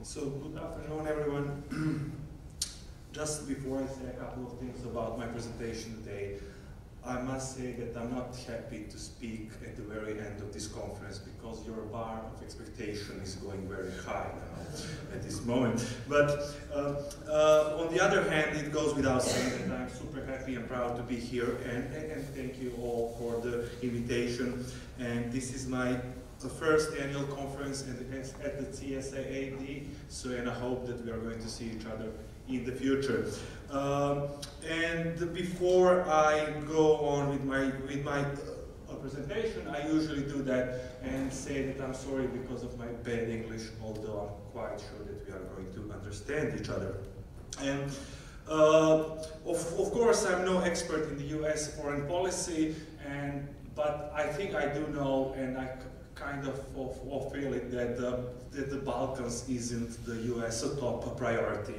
So, good afternoon, everyone. Just before I say a couple of things about my presentation today, I must say that I'm not happy to speak at the very end of this conference because your bar of expectation is going very high now at this moment. But on the other hand, it goes without saying that I'm super happy and proud to be here, and thank you all for the invitation. And this is my first annual conference at the CSAAD, and I hope that we are going to see each other in the future. And before I go on with my presentation, I usually do that and say that I'm sorry because of my bad English, although I'm quite sure that we are going to understand each other. And of course, I'm no expert in the US foreign policy, but I think I do know, and I kind of feel it, that the Balkans isn't the US top priority.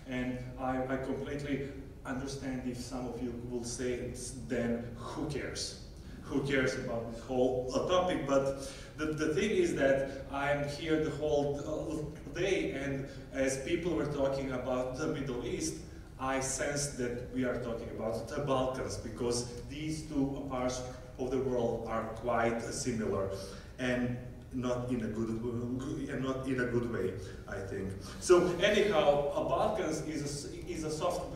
And I completely understand if some of you will say, then who cares? Who cares about this whole topic? But the thing is that I'm here the whole day, and as people were talking about the Middle East, I sensed that we are talking about the Balkans, because these two parts of the world are quite similar, and not in a good way, I think. So anyhow, Balkans is a soft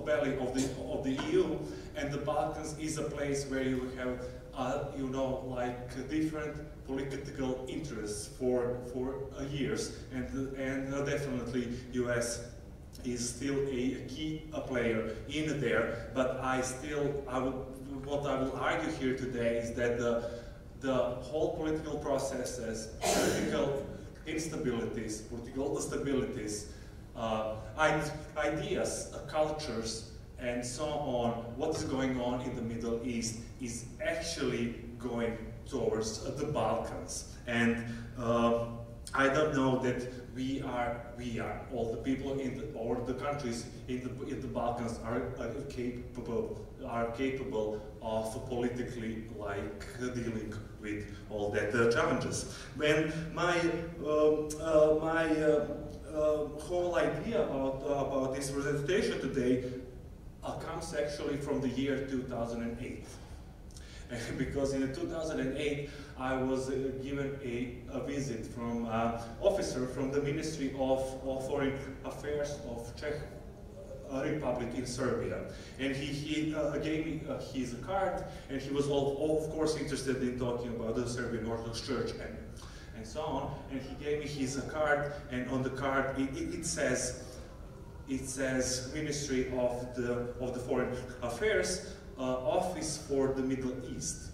belly of the EU, and the Balkans is a place where you have like different political interests for years, and definitely US is still a key player in there. But what I will argue here today is that the whole political processes, political instabilities, political stabilities, ideas, cultures, and so on, what is going on in the Middle East is actually going towards the Balkans. And I don't know that we are all the people or the countries in the Balkans are capable of politically dealing with all that challenges. When my whole idea about this presentation today comes actually from the year 2008. Because in 2008, I was given a visit from an officer from the Ministry of Foreign Affairs of Czech Republic in Serbia. And he gave me his card, and he was of course interested in talking about the Serbian Orthodox Church and so on. And he gave me his card, and on the card it says Ministry of the Foreign Affairs, Office for the Middle East.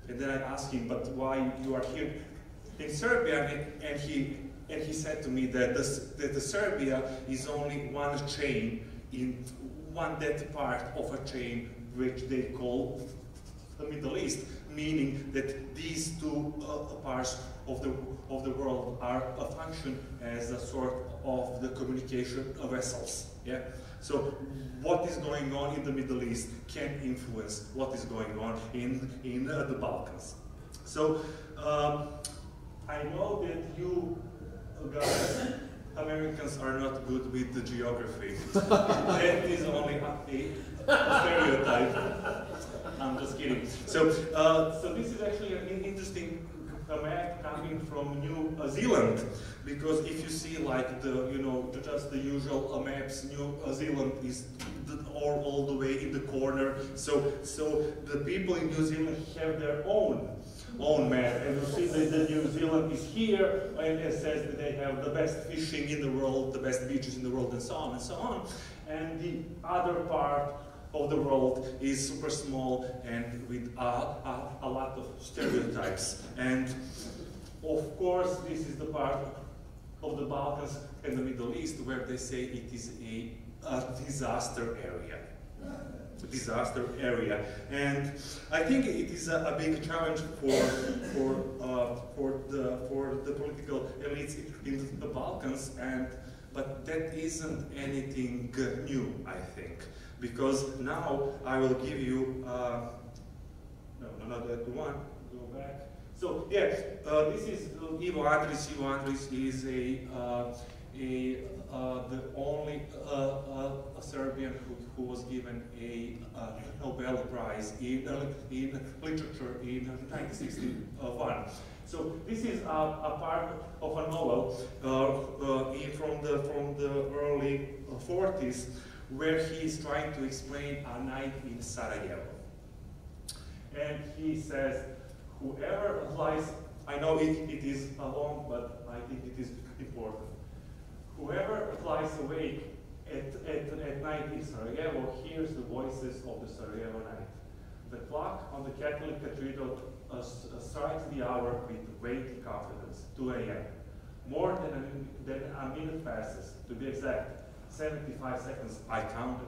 And then I asked him, but why you are here in Serbia? And he said to me that the Serbia is only one chain in that part of a chain which they call the Middle East, meaning that these two parts of the world are a function as a sort of the communication vessels. Yeah. So what is going on in the Middle East can influence what is going on in the Balkans. So I know that you guys, Americans, are not good with the geography. That is only a stereotype. I'm just kidding. So this is actually an interesting map coming from New Zealand, because if you see like just the usual maps, New Zealand is all the way in the corner. So the people in New Zealand have their own map, and you see that New Zealand is here, and it says that they have the best fishing in the world, the best beaches in the world, and so on and so on. And the other part of the world is super small and with a lot of stereotypes. And of course, this is the part of the Balkans and the Middle East where they say it is a disaster area. And I think it is a big challenge for the political elites in the Balkans, but that isn't anything new, I think, because now I will give you no, not that one. Go back. So yeah, this is Ivo Andrić. Ivo Andrić is the only Serbian who was given a Nobel Prize in literature in 1961. So this is a part of a novel from the early 40s, where he is trying to explain a night in Sarajevo. And he says, whoever lies, I know it is long, but I think it is important. Whoever lies awake at night in Sarajevo hears the voices of the Sarajevo night. The clock on the Catholic Cathedral strikes the hour with weighty confidence, 2 a.m. More than a minute passes, to be exact, 75 seconds I counted.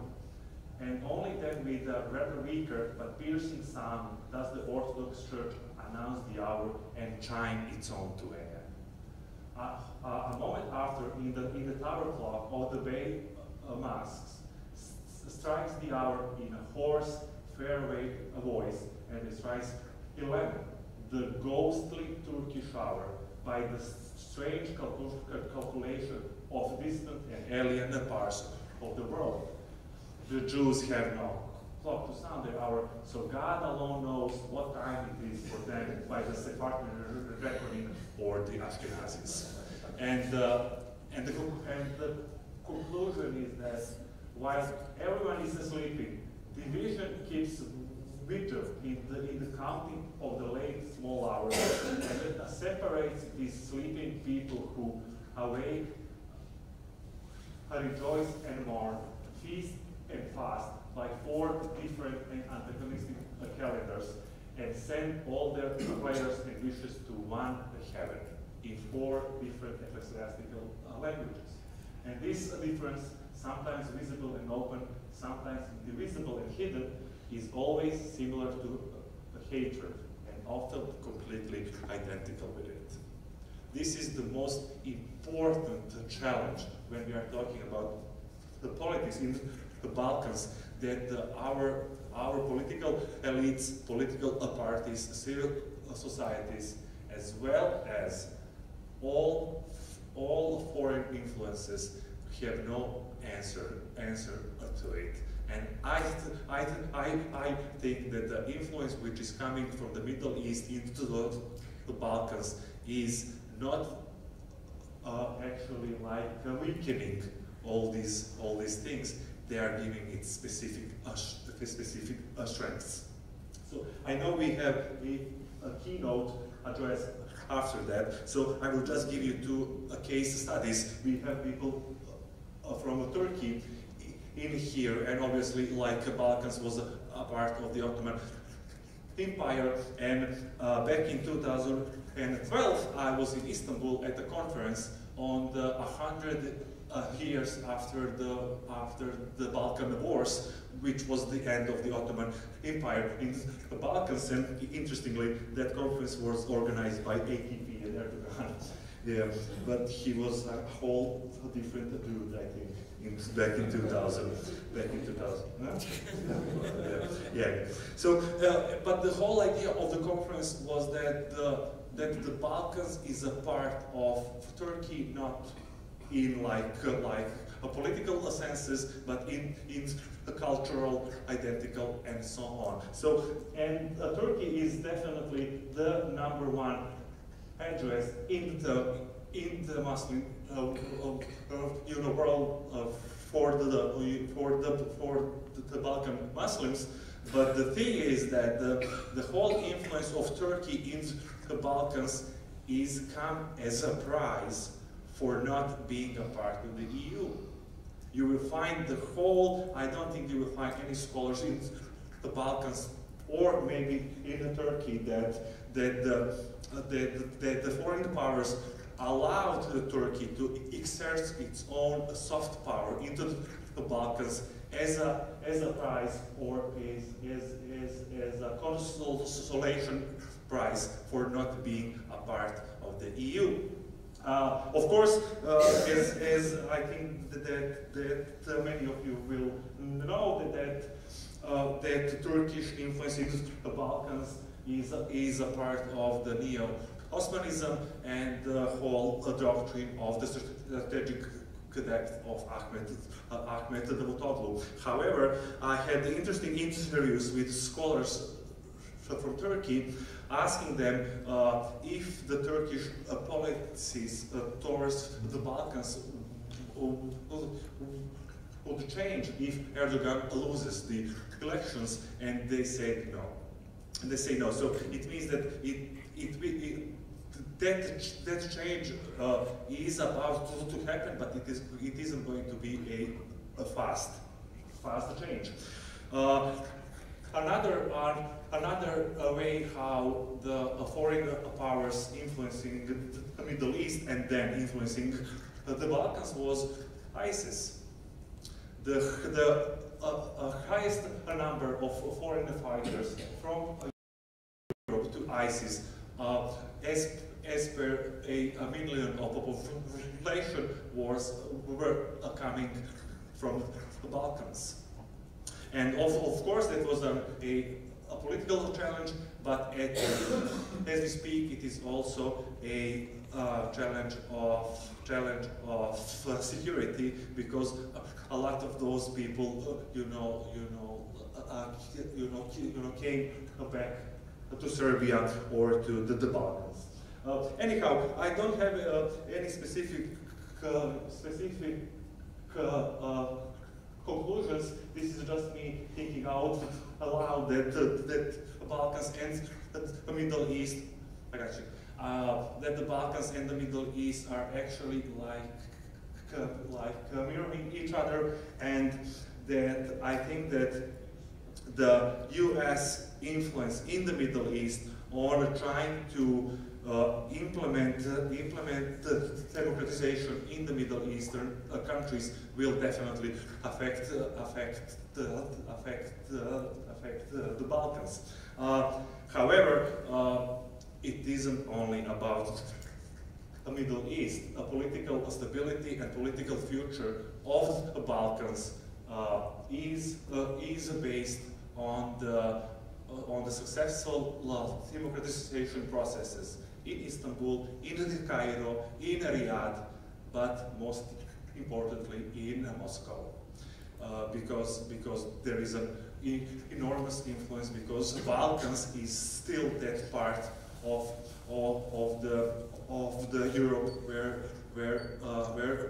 And only then with a rather weaker but piercing sound does the Orthodox Church announce the hour and chime its own 2 a.m. A moment after, in the tower clock of the Bay Mosques, strikes the hour in a hoarse, faraway voice, and it strikes 11, the ghostly Turkish hour, by the strange calculation of distant and alien parts of the world. The Jews have no clock to sound the hour, so God alone knows what time it is for them by the Sephardic reckoning or the Ashkenazis. And the conclusion is that while everyone is sleeping, division keeps vigil in the counting of the late small hours, and it separates these sleeping people who awake, rejoice and mourn, feast and fast by 4 different and antagonistic calendars, and send all their prayers and wishes to one heaven in 4 different ecclesiastical languages. And this difference, sometimes visible and open, sometimes invisible and hidden, is always similar to hatred and often completely identical with it. This is the most important challenge when we are talking about the politics in the Balkans, that our political elites, political parties, civil societies, as well as all foreign influences have no answer to it. And I think that the influence which is coming from the Middle East into the Balkans is not actually like weakening all these things. They are giving it specific strengths. So I know we have a keynote address after that, so I will just give you 2 case studies. We have people from Turkey in here, and obviously, like Balkans was a part of the Ottoman Empire, and back in 2012 I was in Istanbul at a conference on the 100 years after the Balkan Wars, which was the end of the Ottoman Empire in the Balkans. And interestingly, that conference was organized by AKP and Erdogan. Yeah, but he was a whole different dude, I think, back in 2000. Huh? Yeah. So, but the whole idea of the conference was that the Balkans is a part of Turkey, not in like a political senses, but in the cultural, identical, and so on. So, and Turkey is definitely the #1 address in the Muslim world for the Balkan Muslims. But the thing is that the whole influence of Turkey in the Balkans is come as a prize for not being a part of the EU. You will find the whole, I don't think you will find any scholars in the Balkans or maybe in Turkey that the foreign powers allowed Turkey to exert its own soft power into the Balkans as a prize or as a consolation prize for not being a part of the EU. Of course, as I think that many of you will know that Turkish influence in the Balkans is a part of the Neo-Osmanism and the whole doctrine of the strategic depth of Ahmet Davutoglu. However, I had interesting interviews with scholars from Turkey, asking them if the Turkish policies towards the Balkans would change if Erdogan loses the elections, and they said no. And they say no. So it means that that change is about to happen, but it isn't going to be a fast change. Another way how the foreign powers influencing the Middle East and then influencing the Balkans was ISIS. The highest number of foreign fighters from Europe to ISIS, as per a million of population, were coming from the Balkans. And of course that was a political challenge, but as we speak, it is also a challenge of security, because a lot of those people, came back to Serbia or to the Balkans. Anyhow, I don't have any specific conclusions. This is just me thinking out aloud that the Balkans and the Middle East, that the Balkans and the Middle East are actually like mirroring each other, and that I think that the US influence in the Middle East on trying to implement democratization in the Middle Eastern countries will definitely affect the Balkans. However, it isn't only about the Middle East. A political stability and political future of the Balkans is based on the successful democratization processes in Istanbul, in Cairo, in Riyadh, but most importantly in Moscow, because there is an enormous influence, because the Balkans is still that part of the Europe where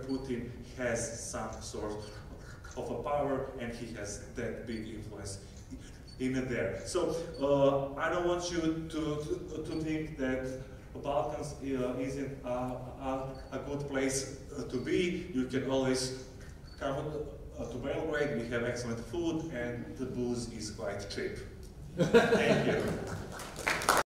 Putin has some sort of a power, and he has that big influence in there. So I don't want you to think that the Balkans isn't a good place to be. You can always come to Belgrade. We have excellent food, and the booze is quite cheap. Thank you.